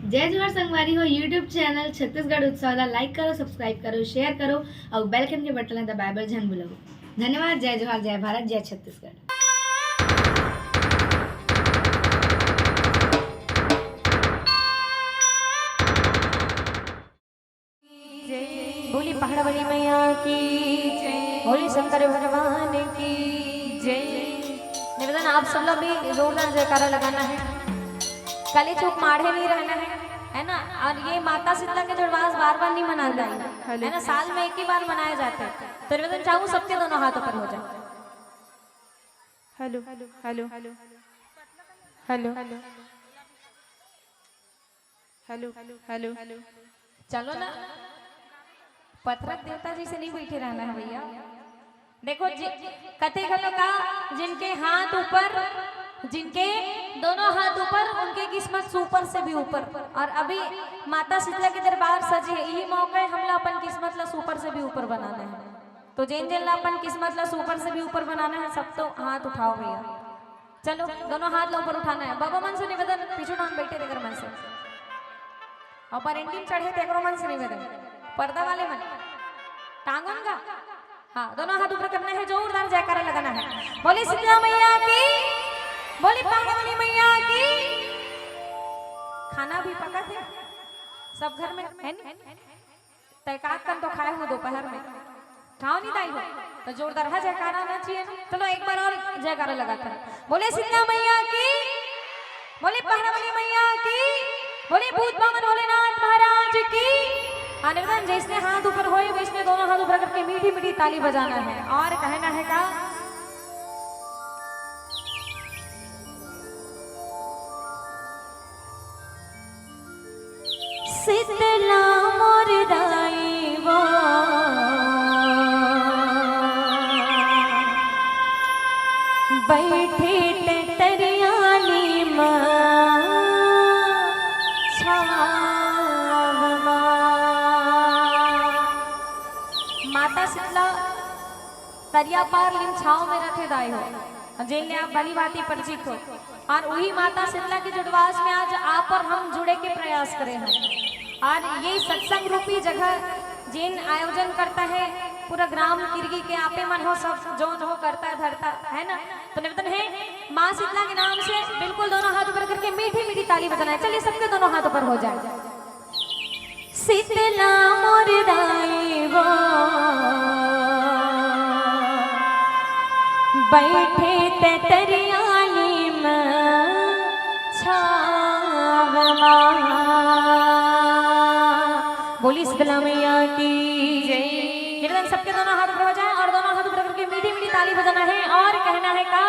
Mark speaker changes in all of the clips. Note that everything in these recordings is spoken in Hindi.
Speaker 1: जय जोहार संगवारी हो यूट्यूब चैनल छत्तीसगढ़ उत्सव लाइक करो, सब्सक्राइब करो, शेयर करो और बेल आइकन के बटन दबाए बर झन भूलो। धन्यवाद। जय जोहार, जय भारत, जय छत्तीसगढ़।
Speaker 2: बोली पहाड़ वाली मैया की जय, बोली शंकर भगवान की जय। निवेदन आप सब लोग भी जोरदार जयकारा लगाना है, काली चौक माढ़े नहीं रहना है ना। और ये माता शीतला के जुड़वास बार बार नहीं मनाया जाएगा, है ना, साल में एक ही बार मनाया जाता है। तो निवेदन चाहूँ सबके दोनों हाथों पर हो जाए। Hello hello hello hello hello hello hello hello. चलो ना, पत्रक देवता जी से नहीं बैठे रहना है भैया। देखो कथे घलो का जिनके हाथ ऊपर, जिनके दोनों हाथ ऊपर, उनके किस्मत सुपर से भी ऊपर। और अभी माता शीतला के दरबार सजे है, यही मौका है हमला अपन किस्मत ला सुपर से भी ऊपर बनाना है। तो जिन जिन ला अपन किस्मत ला सुपर से भी ऊपर बनाना है, सब तो हाथ उठाओ भैया। चलो दोनों हाथ ला ऊपर उठाना है। बाबा मन से निवेदन, पीछे डाउन बैठे देकर मन से, और पर एंडिंग चढ़े तेकरो मन से निवेदन, पर्दा वाले मन टांगन का, हाँ दोनों हाथ ऊपर करना है, जोरदार जयकारा लगाना है। बोली शीतला मैया की, बोली पहाड़ वाली मैया की। खाना भी पका थे सब घर में है नहीं, तैकात कन तो खाए हो दोपहर में, खाओ नहीं दाई हो तो जोरदार है जयकारा आना चाहिए ना। चलो एक बार और जयकारा लगाते हैं। बोले शीतला मैया की, बोली पहाड़ वाली मैया की, बोली भूत बामन भोलेनाथ महाराज की। निवेदन जिसने हाथ ऊपर होए वैसने दोनों हाथ ऊपर करके मीठी मीठी ताली बजाना है और कहना है का, शीतला मोर दाईवा बैठे टटरियाली माँ छावमा। माता शीतला तरिया पार लिम छाव में रखे दाई हो, जेल आप भली भांति परिचित हो। और वही माता शीतला के जुड़वास में आज आप और हम जुड़े के प्रयास करें हैं। और ये सत्संग रूपी जगह जिन आयोजन करता है पूरा ग्राम किरगी के आपे मन हो, सब जो जो करता धरता है ना। तो निवेदन है माँ शीतला के नाम से बिल्कुल दोनों हाथ ऊपर करके मीठी मीठी ताली बजाना है। चलिए सबके दोनों हाथ ऊपर हो जाए। शीतला मोर दाईवा बैठे तेतरियाली में छावमा। बोली शीतला मैया की जय। निवेदन सबके दोनों हाथ ऊपर हो जाए और दोनों हाथ ऊपर करके मीठी मीठी ताली बजाना है और कहना है का,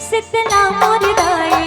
Speaker 2: शीतला मोर दाई